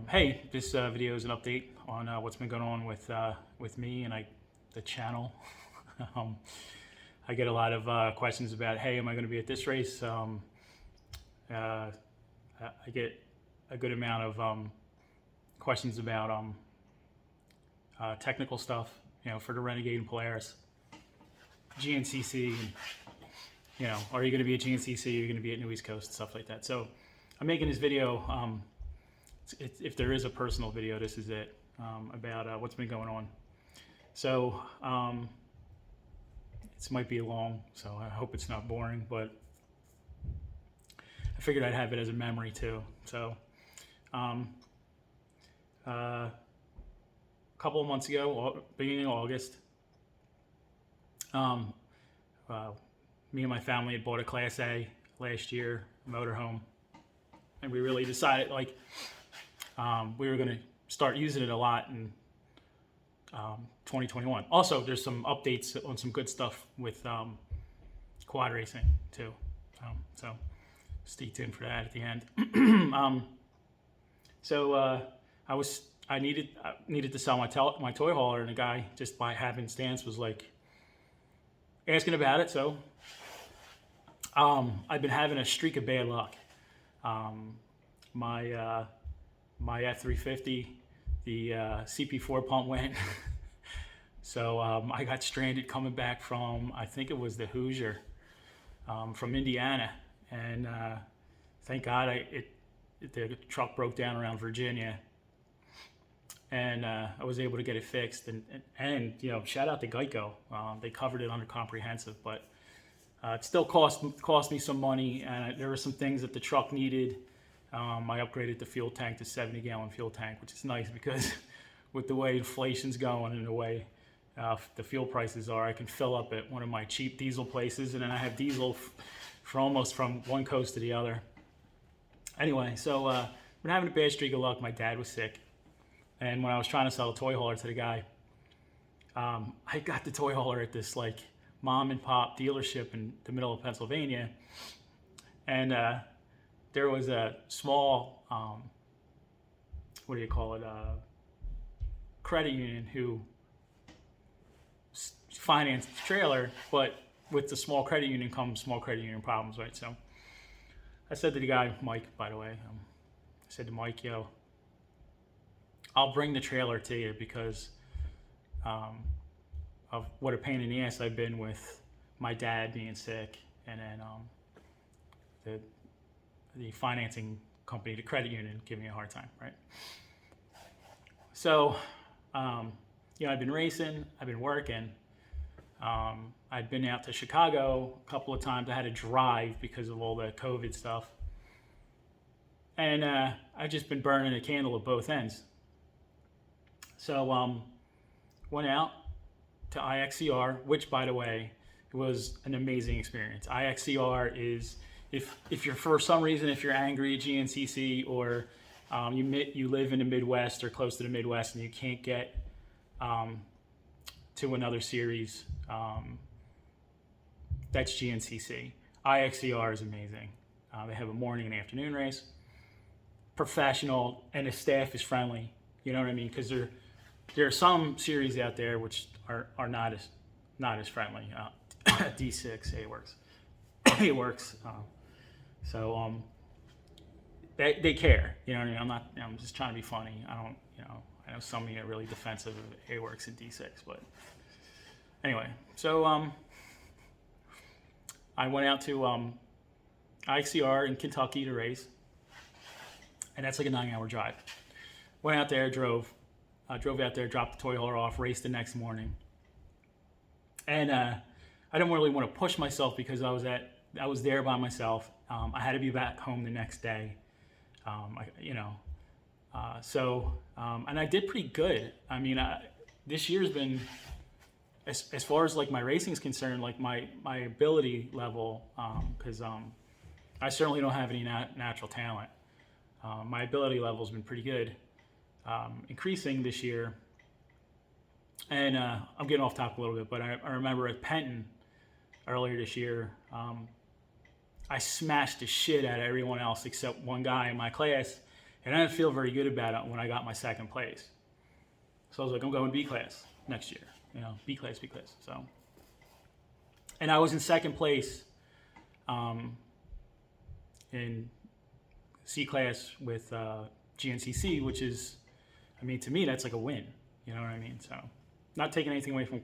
Hey, this video is an update on what's been going on with me and the channel. um, I get a lot of questions about, hey, am I going to be at this race? I get a good amount of questions about technical stuff, for the Renegade and Polaris, GNCC, and are you going to be at GNCC? Are you going to be at New East Coast, stuff like that. So I'm making this video. If there is a personal video, this is it, about what's been going on. So this might be long, so I hope it's not boring, but I figured I'd have it as a memory too. So a couple of months ago, beginning of August, me and my family had bought a Class A last year, a motorhome, and we really decided, we were going to start using it a lot in 2021. Also, there's some updates on some good stuff with quad racing too. So stay tuned for that at the end. I needed to sell my toy hauler, and the guy, just by happenstance, was like asking about it. So I've been having a streak of bad luck. My F350, the CP4 pump went. So I got stranded coming back from, I think it was the Hoosier, from Indiana. And thank God the truck broke down around Virginia. And I was able to get it fixed. And shout out to Geico. They covered it under comprehensive, but it still cost me some money. And there were some things that the truck needed. I upgraded the fuel tank to 70-gallon fuel tank, which is nice because with the way inflation's going and the way the fuel prices are, I can fill up at one of my cheap diesel places, and then I have diesel almost from one coast to the other. Anyway, so been having a bad streak of luck. My dad was sick, and when I was trying to sell a toy hauler to the guy, I got the toy hauler at this mom and pop dealership in the middle of Pennsylvania, and there was a small, credit union who financed the trailer, but with the small credit union comes small credit union problems, right? So I said to the guy, Mike, by the way, I said to Mike, I'll bring the trailer to you because of what a pain in the ass I've been with my dad being sick, and then the financing company, the credit union, giving me a hard time, right? So, I've been racing, I've been working. I'd been out to Chicago a couple of times. I had to drive because of all the COVID stuff. And I've just been burning a candle at both ends. So, went out to IXCR, which, by the way, was an amazing experience. IXCR is, if you're, for some reason, if you're angry at GNCC, or you live in the Midwest or close to the Midwest and you can't get to another series, that's GNCC. IXCR is amazing. They have a morning and afternoon race, professional, and the staff is friendly. You know what I mean? Because there are some series out there which are not as friendly. D6, A works. So they care, you know what I mean? I'm just trying to be funny. I know some of you are really defensive of A-Works and D6, but anyway, so I went out to IXCR in Kentucky to race, and that's like a 9-hour drive. Went out there, drove out there, dropped the toy hauler off, raced the next morning, and I didn't really want to push myself because I was there by myself. I had to be back home the next day, and I did pretty good. I mean, this year's been, as far as my racing's concerned, my ability level, because I certainly don't have any natural talent. My ability level's been pretty good, increasing this year. And I'm getting off topic a little bit, but I remember at Penton earlier this year, I smashed the shit out of everyone else except one guy in my class, And I didn't feel very good about it when I got my second place. So I was like, I'm going B class next year. B class. So, and I was in second place in C class with GNCC, which is, to me, that's like a win. You know what I mean? So, not taking anything away from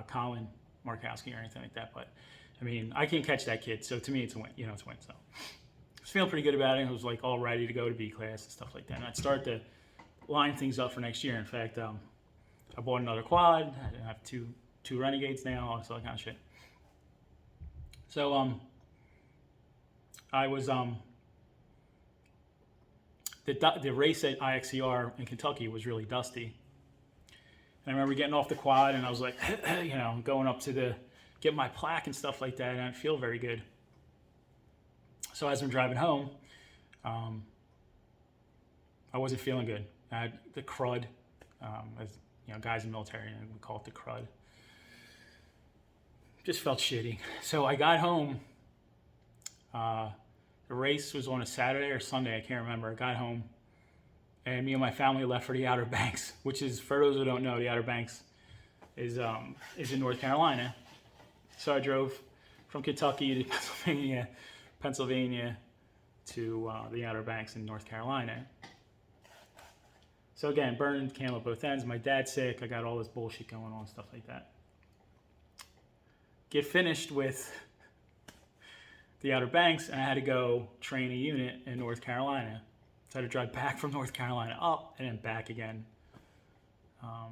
Colin Markowski or anything like that, but I can't catch that kid. So to me, it's a win. It's a win. So I was feeling pretty good about it. I was like all ready to go to B class and stuff like that. And I'd start to line things up for next year. In fact, I bought another quad. I have two Renegades now, all that kind of shit. So I was the race at IXCR in Kentucky was really dusty. And I remember getting off the quad and I was like, going up to get my plaque and stuff like that, and I didn't feel very good. So as I'm driving home, I wasn't feeling good. I had the crud, as guys in the military, we call it the crud. Just felt shitty. So I got home. The race was on a Saturday or Sunday, I can't remember. I got home, and me and my family left for the Outer Banks, which is, for those who don't know, the Outer Banks is in North Carolina. So I drove from Kentucky to Pennsylvania to the Outer Banks in North Carolina. So again, burning the candle at both ends. My dad's sick. I got all this bullshit going on, stuff like that. Get finished with the Outer Banks, and I had to go train a unit in North Carolina. So I had to drive back from North Carolina up and then back again,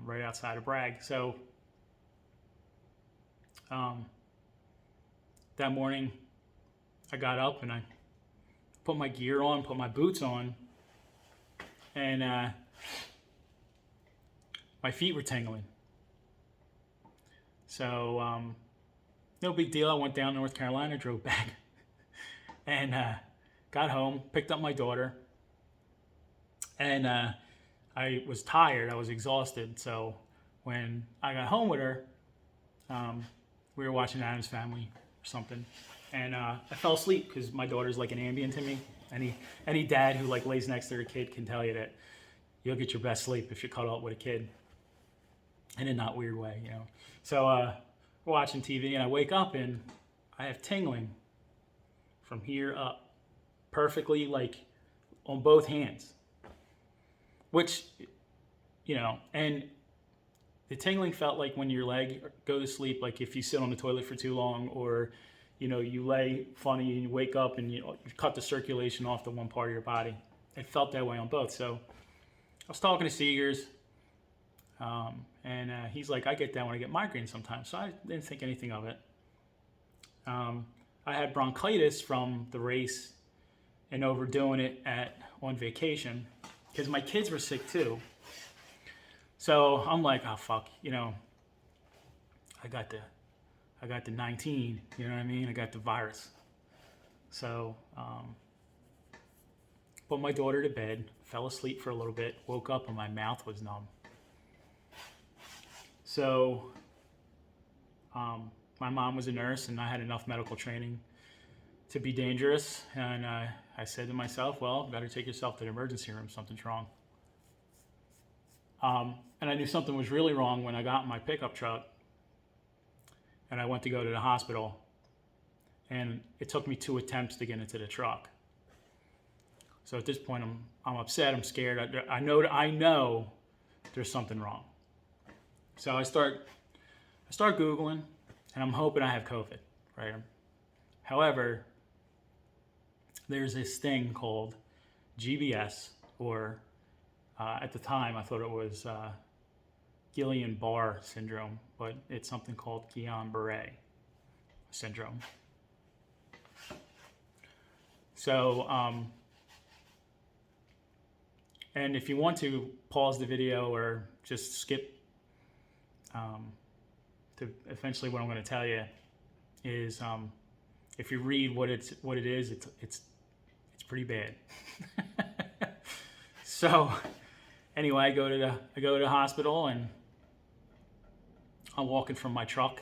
right outside of Bragg. So that morning, I got up and I put my gear on, put my boots on, and my feet were tingling. So no big deal. I went down to North Carolina, drove back, and got home, picked up my daughter, and I was tired. I was exhausted. So when I got home with her, we were watching Addams Family or something, and I fell asleep because my daughter's like an Ambien to me. Any dad who like lays next to their kid can tell you that you'll get your best sleep if you cuddle up with a kid, in a not weird way, So we're watching TV, and I wake up and I have tingling from here up, perfectly, like on both hands, which, and the tingling felt like when your leg go to sleep, like if you sit on the toilet for too long, or you lay funny and you wake up and you cut the circulation off to one part of your body. It felt that way on both. So I was talking to Seegers, and he's like, I get that when I get migraines sometimes. So I didn't think anything of it. I had bronchitis from the race and overdoing it on vacation because my kids were sick too. So I'm like, oh fuck, I got the 19, you know what I mean? I got the virus. So put my daughter to bed, fell asleep for a little bit, woke up and my mouth was numb. So my mom was a nurse and I had enough medical training to be dangerous. And I said to myself, well, better take yourself to the emergency room, something's wrong. And I knew something was really wrong when I got in my pickup truck and I went to go to the hospital, and it took me 2 attempts to get into the truck. So at this point, I'm upset, I'm scared. I know there's something wrong. So I start Googling, and I'm hoping I have COVID, right? However, there's this thing called GBS, or at the time I thought it was Guillain Barre syndrome, but it's something called Guillain-Barre syndrome. So, and if you want to pause the video or just skip to eventually what I'm going to tell you is, if you read what it is, it's pretty bad. So, anyway, I go to the hospital, and I'm walking from my truck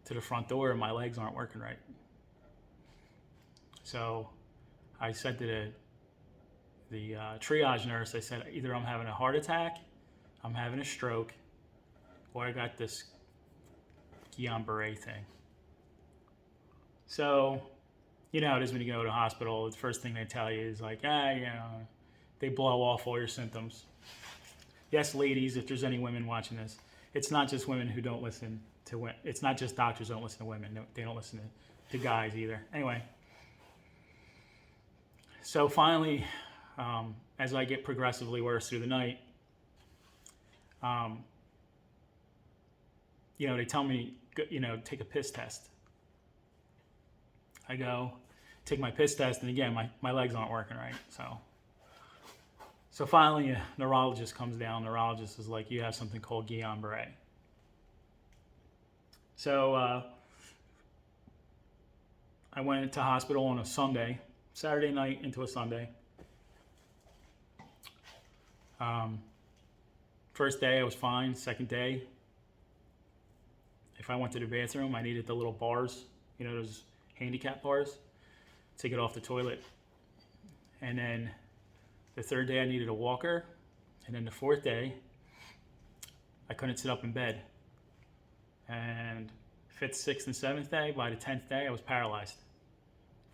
to the front door, and my legs aren't working right. So I said to triage nurse, I said, either I'm having a heart attack, I'm having a stroke, or I got this Guillain-Barre thing. So, you know how it is when you go to the hospital, the first thing they tell you is like, they blow off all your symptoms. Yes, ladies, if there's any women watching this, it's not just women who don't listen to women. It's not just doctors don't listen to women. No, they don't listen to guys either. Anyway, so finally, as I get progressively worse through the night, they tell me, take a piss test. I go, take my piss test, and again, my legs aren't working right. So finally, a neurologist comes down. Neurologist is like, you have something called Guillain-Barre. So I went into hospital on a Sunday, Saturday night into a Sunday. First day I was fine. Second day, if I went to the bathroom, I needed the little bars, those handicap bars, to get off the toilet. And then the third day I needed a walker. And then the fourth day, I couldn't sit up in bed. And fifth, sixth, and seventh day, by the 10th day, I was paralyzed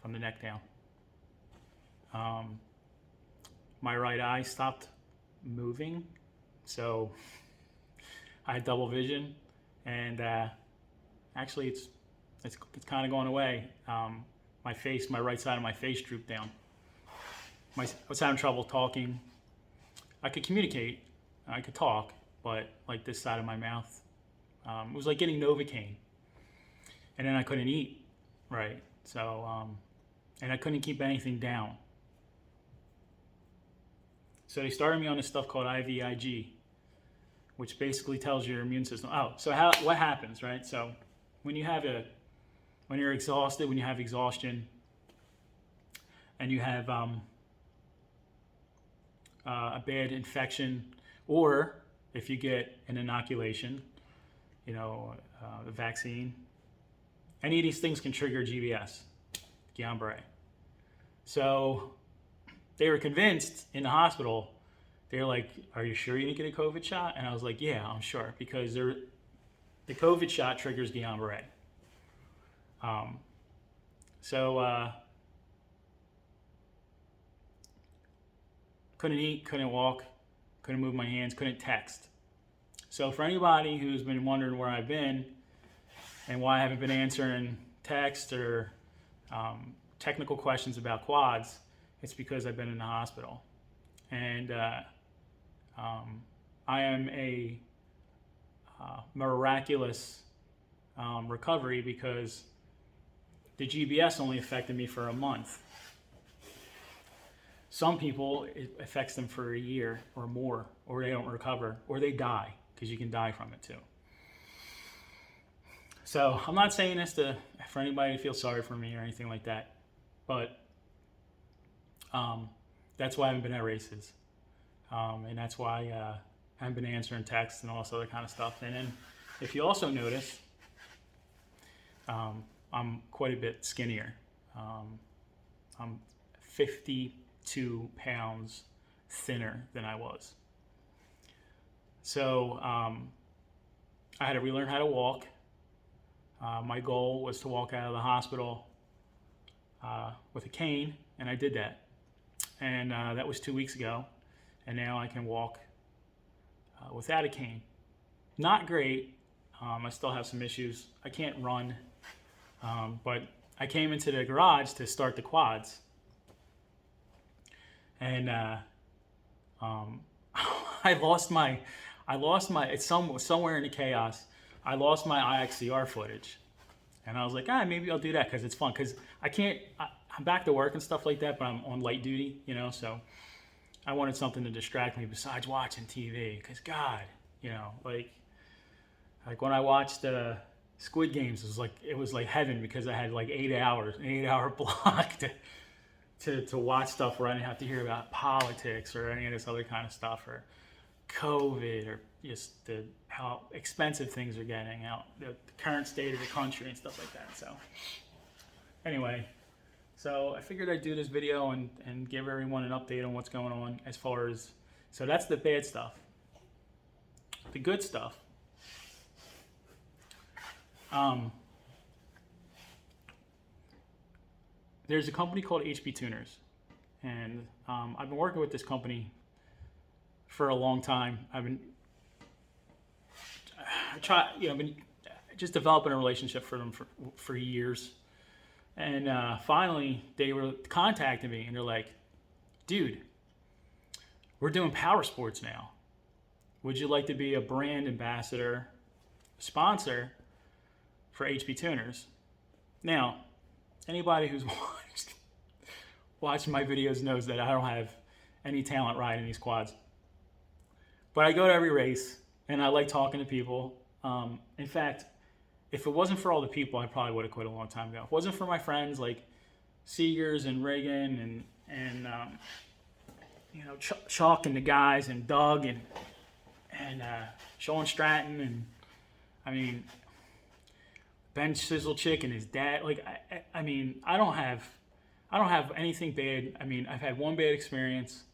from the neck down. My right eye stopped moving, so I had double vision, and actually it's kind of going away. My right side of my face drooped down. I was having trouble talking. I could communicate, I could talk, but like this side of my mouth, it was like getting Novocaine. And then I couldn't eat, right? So, and I couldn't keep anything down. So they started me on this stuff called IVIG, which basically tells your immune system. What happens, right? So when you're exhausted, when you have exhaustion, and you have a bad infection, or if you get an inoculation, the vaccine, any of these things can trigger GBS, Guillain-Barre. So they were convinced in the hospital. They were like, "Are you sure you didn't get a COVID shot?" And I was like, "Yeah, I'm sure, because the COVID shot triggers Guillain-Barre." Couldn't eat, couldn't walk, couldn't move my hands, couldn't text. So for anybody who's been wondering where I've been and why I haven't been answering text or technical questions about quads, it's because I've been in the hospital. And I am a miraculous recovery, because the GBS only affected me for a month. Some people, it affects them for a year or more, or they don't recover, or they die, because you can die from it too. So I'm not saying this for anybody to feel sorry for me or anything like that, but that's why I haven't been at races, and that's why I haven't been answering texts and all this other kind of stuff. And then if you also notice, I'm quite a bit skinnier. I'm 52 pounds thinner than I was. So I had to relearn how to walk. My goal was to walk out of the hospital with a cane, and I did that. And that was 2 weeks ago, and now I can walk without a cane. Not great. I still have some issues. I can't run, but I came into the garage to start the quads, and I lost my. It's somewhere in the chaos. I lost my IXCR footage, and I was like, maybe I'll do that because it's fun. Because I'm back to work and stuff like that, but I'm on light duty, so I wanted something to distract me besides watching TV. Because God, like when I watched Squid Games, it was like heaven, because I had like 8 hours, an 8-hour block to watch stuff where I didn't have to hear about politics or any of this other kind of stuff, or COVID, or just how expensive things are getting, the current state of the country and stuff like that. So anyway, So I figured I'd do this video and give everyone an update on what's going on as far as, so that's the bad stuff. The good stuff. There's a company called HB Tuners, and I've been working with this company for a long time. I've been been just developing a relationship for them for years, and finally they were contacting me, and they're like, "Dude, we're doing power sports now. Would you like to be a brand ambassador, sponsor for HB Tuners?" Now, anybody who's watched my videos knows that I don't have any talent riding these quads. But I go to every race, and I like talking to people. In fact, if it wasn't for all the people, I probably would have quit a long time ago. If it wasn't for my friends like Seegers and Reagan and Chuck and the guys and Doug and Sean Stratton and I mean Ben Sizzlechick and his dad. Like I mean I don't have anything bad. I mean, I've had one bad experience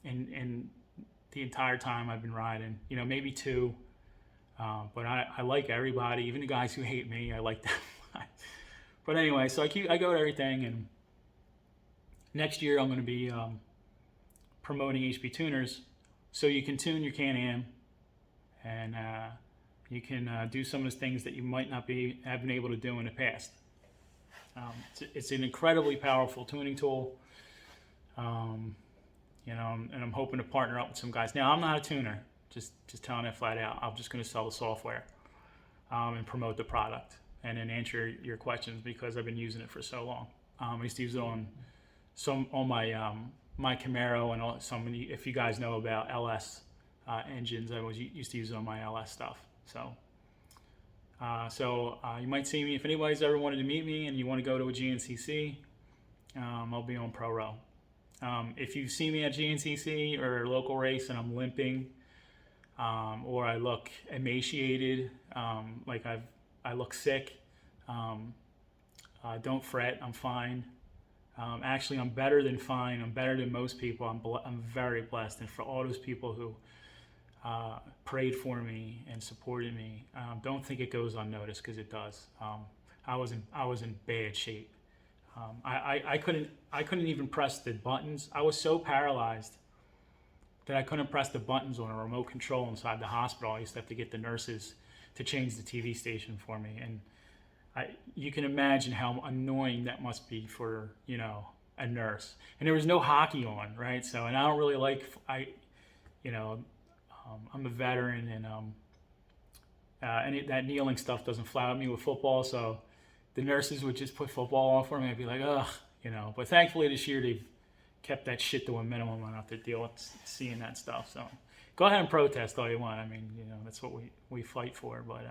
in the entire time I've been riding. Maybe two. But I like everybody, even the guys who hate me. I like them. But anyway, so I go to everything, and next year I'm going to be promoting HB Tuners, so you can tune your Can-Am, and you can do some of the things that you might not have been able to do in the past. It's an incredibly powerful tuning tool, and I'm hoping to partner up with some guys. Now, I'm not a tuner, just telling it flat out. I'm just going to sell the software and promote the product, and then answer your questions because I've been using it for so long. I used to use it on my Camaro and some. If you guys know about LS engines, I used to use it on my LS stuff. So you might see me if anybody's ever wanted to meet me and you want to go to a GNCC. I'll be on Pro Row. If you see me at GNCC or a local race and I'm limping, or I look emaciated, like I look sick, don't fret. I'm fine. Actually, I'm better than fine. I'm better than most people. I'm very blessed, and for all those people who prayed for me and supported me, don't think it goes unnoticed, because it does. I was in bad shape. I couldn't even press the buttons. I was so paralyzed that I couldn't press the buttons on a remote control inside the hospital. I used to have to get the nurses to change the TV station for me, and you can imagine how annoying that must be for a nurse. And there was no hockey on, right? So, and I don't really like I'm a veteran, and that kneeling stuff doesn't fly with me with football. So the nurses would just put football on for me. I'd be like, ugh, But thankfully this year they've kept that shit to a minimum. I don't have to deal with seeing that stuff. So go ahead and protest all you want. I mean, that's what we fight for. But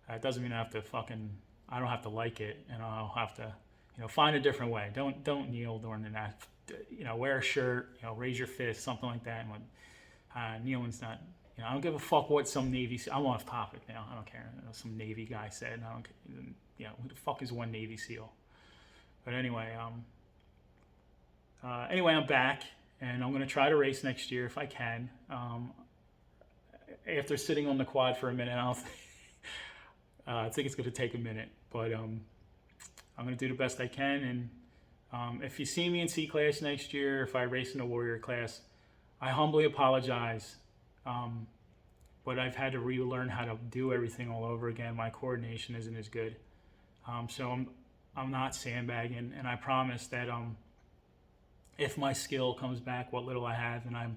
it doesn't mean I don't have to like it, and I'll have to find a different way. Don't kneel during the night. Wear a shirt. Raise your fist, something like that. And kneeling's not. I don't give a fuck what some Navy. I'm off topic now. I don't care. Some Navy guy said. I don't. Who the fuck is one Navy SEAL? But anyway, I'm back, and I'm gonna try to race next year if I can. After sitting on the quad for a minute, I think it's gonna take a minute, but I'm gonna do the best I can. And if you see me in C class next year, if I race in the Warrior class, I humbly apologize, but I've had to relearn how to do everything all over again. My coordination isn't as good, so I'm not sandbagging, and I promise that if my skill comes back, what little I have, and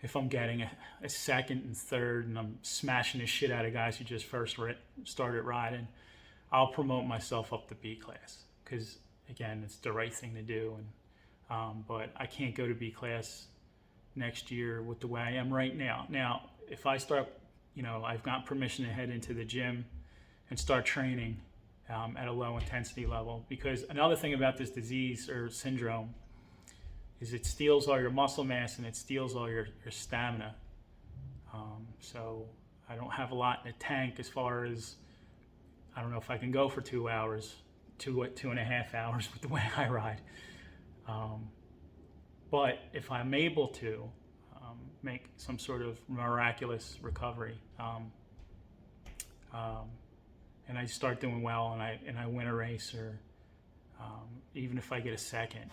if I'm getting a second and third, and I'm smashing the shit out of guys who just first started riding, I'll promote myself up to B class, because again, it's the right thing to do. And but I can't go to B class next year with the way I am right now. Now, if I start, I've got permission to head into the gym and start training at a low intensity level, because another thing about this disease or syndrome is it steals all your muscle mass and it steals all your stamina. So I don't have a lot in the tank as far as, I don't know if I can go for 2 hours two and a half hours with the way I ride. But if I'm able to make some sort of miraculous recovery, and I start doing well, and I win a race, or even if I get a second,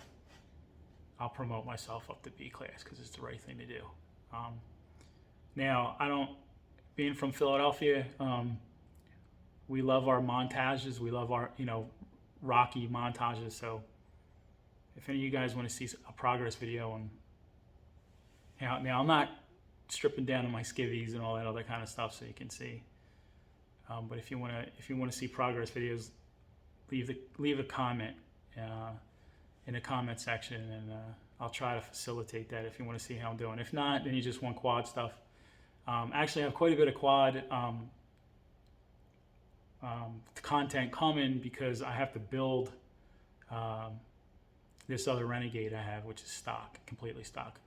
I'll promote myself up to B class because it's the right thing to do. Now, being from Philadelphia, we love our montages. We love our, Rocky montages. So if any of you guys want to see a progress video, and now I'm not stripping down on my skivvies and all that other kind of stuff, so you can see. But if you want to see progress videos, leave a comment in the comment section, and I'll try to facilitate that if you want to see how I'm doing. If not, then you just want quad stuff. Actually, I have quite a bit of quad content coming because I have to build this other Renegade I have, which is stock, completely stock.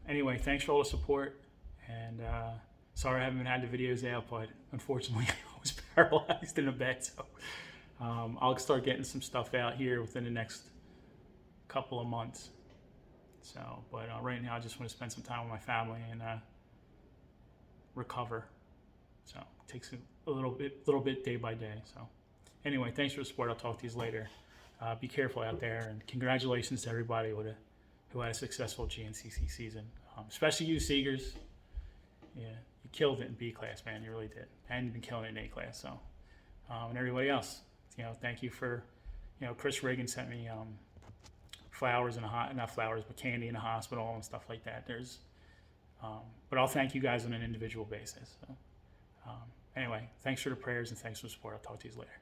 Anyway, thanks for all the support, and sorry I haven't had the videos out, but unfortunately I was paralyzed in a bed, so I'll start getting some stuff out here within the next couple of months. So, but right now I just want to spend some time with my family and recover. So it takes a little bit day by day. So anyway, thanks for the support. I'll talk to you later. Be careful out there, and congratulations to everybody who had a successful GNCC season, especially you Seegers. Yeah, you killed it in B class, man. You really did, and you've been killing it in A class. So, and everybody else, thank you for, Chris Reagan sent me flowers not flowers, but candy in the hospital and stuff like that. But I'll thank you guys on an individual basis. So, anyway, thanks for the prayers and thanks for the support. I'll talk to you later.